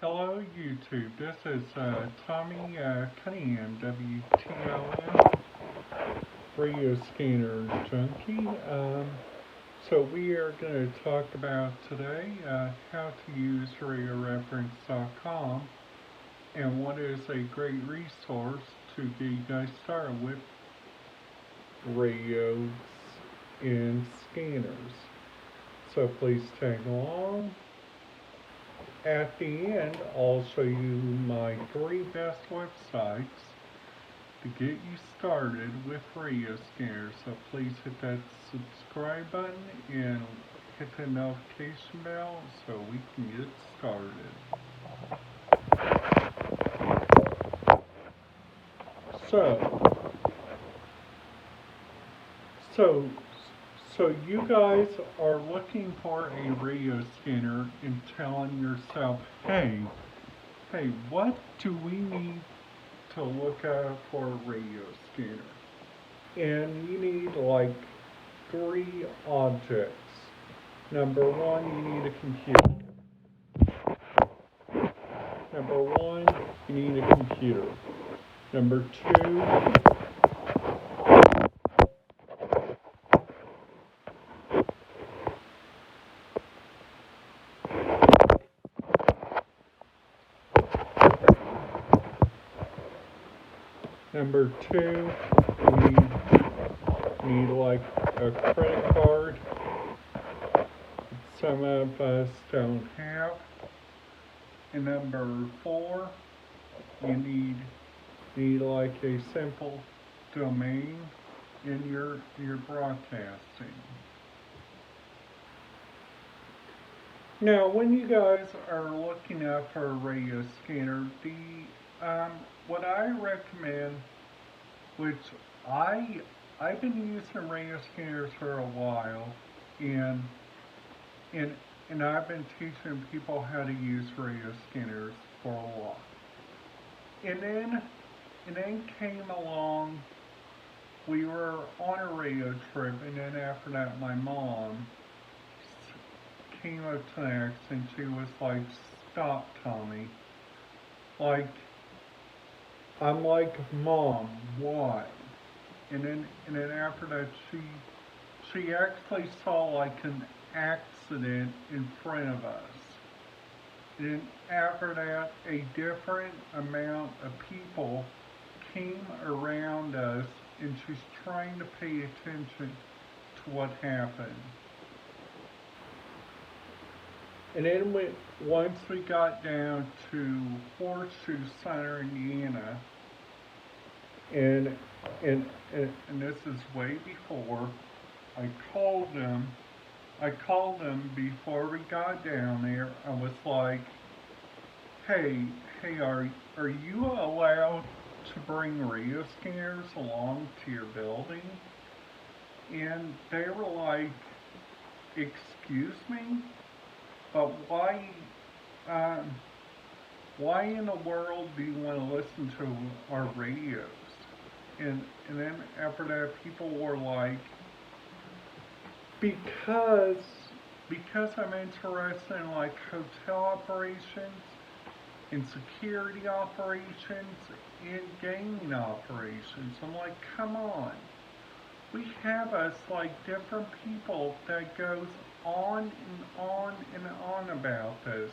Hello YouTube, this is Tommy Cunningham, WTLM, Radio Scanner Junkie. So we are going to talk about today how to use RadioReference.com and what is a great resource to get you guys started with radios and scanners. So please tag along. At the end, I'll show you my 3 best websites to get you started with radio scanners. So please hit that subscribe button and hit the notification bell so we can get started. So you guys are looking for a radio scanner and telling yourself, hey, what do we need to look at for a radio scanner? And you need like 3 objects. Number 1, you need a computer. Number 1, you need a computer. Number 2, you need like a credit card. Some of us don't have. And number 4, you need like a simple domain in your broadcasting. Now, when you guys are looking up for a radio scanner, what I recommend, which I've been using radio scanners for a while, and I've been teaching people how to use radio scanners for a while. And then came along, we were on a radio trip, and then after that my mom came up to next and she was like, stop, Tommy. Like, I'm like, Mom, why? And then after that she actually saw like an accident in front of us. And then after that, a different amount of people came around us, and she's trying to pay attention to what happened. And then once we got down to Horseshoe Center, Indiana, and this is way before, I called them before we got down there. I was like, hey, are you allowed to bring radio scanners along to your building? And they were like, excuse me? But why in the world do you want to listen to our radios? And then after that, people were like, because I'm interested in like hotel operations and security operations and gaming operations. I'm like, come on. We have us like different people that goes on and on and on about this.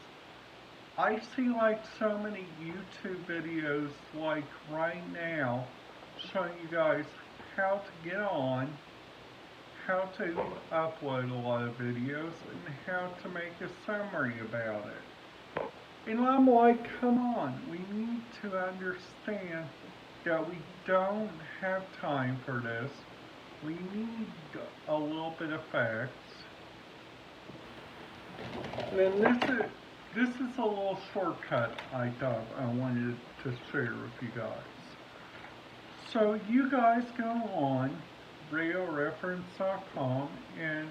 I see like so many YouTube videos like right now showing you guys how to get on, how to upload a lot of videos, and how to make a summary about it. And I'm like, come on, we need to understand that we don't have time for this. We need a little bit of facts. And then this is a little shortcut I thought I wanted to share with you guys. So you guys go on RadioReference.com, and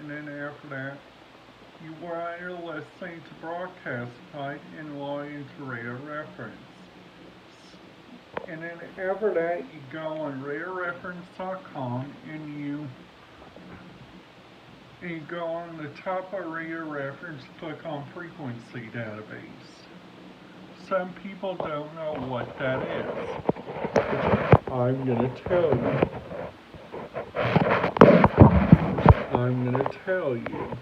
then after that, you are listening to Broadcast Site and log into Radio Reference. And then after that, you go on RadioReference.com and you go on the top of Radio Reference, click on Frequency Database. some people don't know what that is. I'm gonna tell you. I'm gonna tell you.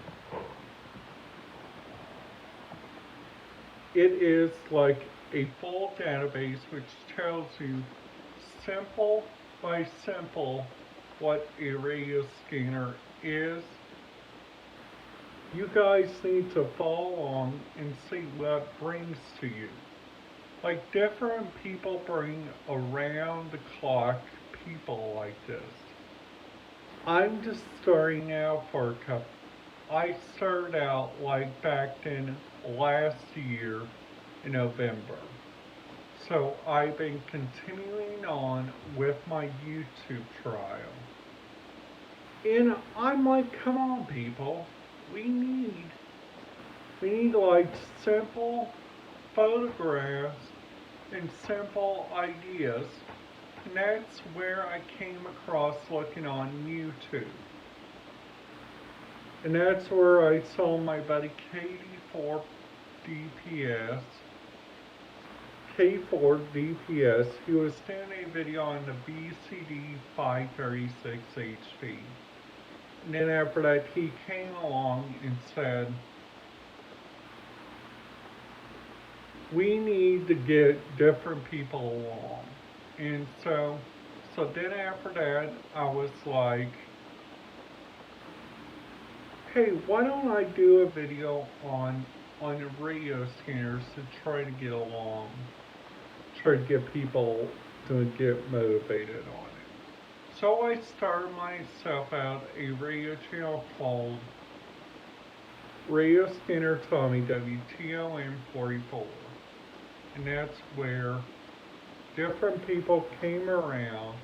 It is like a full database which tells you simple by simple what a radio scanner is. You guys need to follow along and see what it brings to you. Like different people bring around the clock people like this. I'm just starting out for a couple. I started out like back in last year in November. So I've been continuing on with my YouTube trial. And I'm like, come on people, we need like simple photographs and simple ideas. And that's where I came across looking on YouTube. And that's where I saw my buddy K4 DPS, he was doing a video on the BCD 536 HP. And then after that, he came along and said, we need to get different people along. And so then after that, I was like, hey, why don't I do a video on the radio scanners to try to get along, try to get people to get motivated on it. So I started myself out a radio channel called Radio Scanner Tommy WTOM 44. And that's where different people came around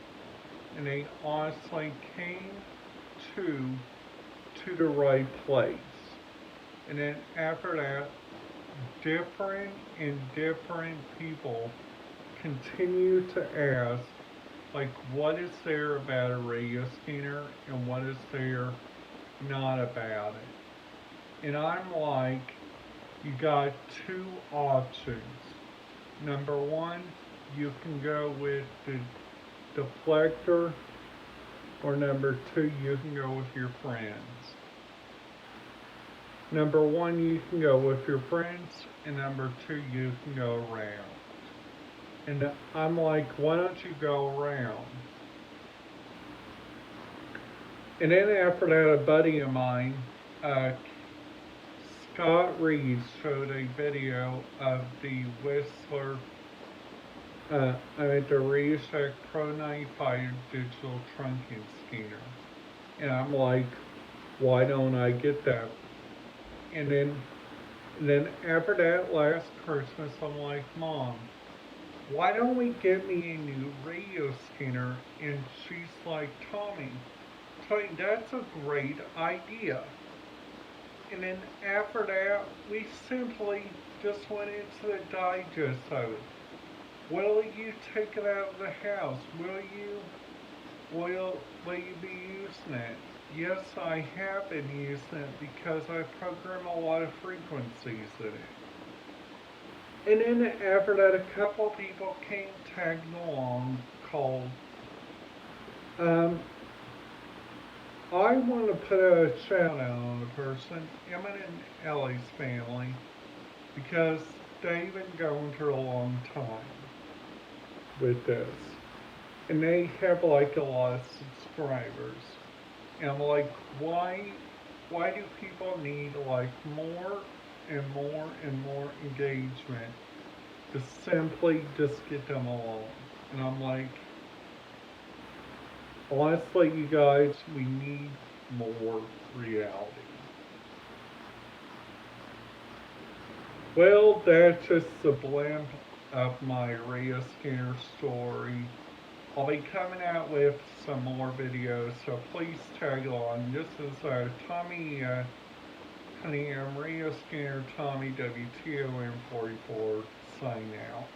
and they honestly came to the right place. And then after that, different people continue to ask, like, what is there about a radio scanner and what is there not about it? And I'm like, you got two options. Number one, you can go with the deflector, or number two, you can go with your friends. Number one, you can go with your friends, and number two, you can go around. And I'm like, why don't you go around? And then after that, a buddy of mine, Scott Reed, showed a video of the Whistler, the RadioShack Pro 95 digital trunking scanner. And I'm like, why don't I get that? And then after that, last Christmas, I'm like, Mom, why don't we get me a new radio scanner? And she's like, Tommy, that's a great idea. And then after that, we simply just went into the digest of it. Will you take it out of the house? Will you be using it? Yes, I have been using it because I program a lot of frequencies in it. And then after that, a couple people came tagging along called, I want to put a shout out on the person, Emmett and Ellie's family, because they've been going through a long time with this. And they have like a lot of subscribers. And I'm like, why do people need like more and more and more engagement to simply just get them along? And I'm like, honestly, you guys, we need more reality. Well, that's just the blimp of my radio scanner story. I'll be coming out with some more videos, so please tag along. This is Tommy Cunningham, Radio Scanner Tommy WTOM 44, signing out.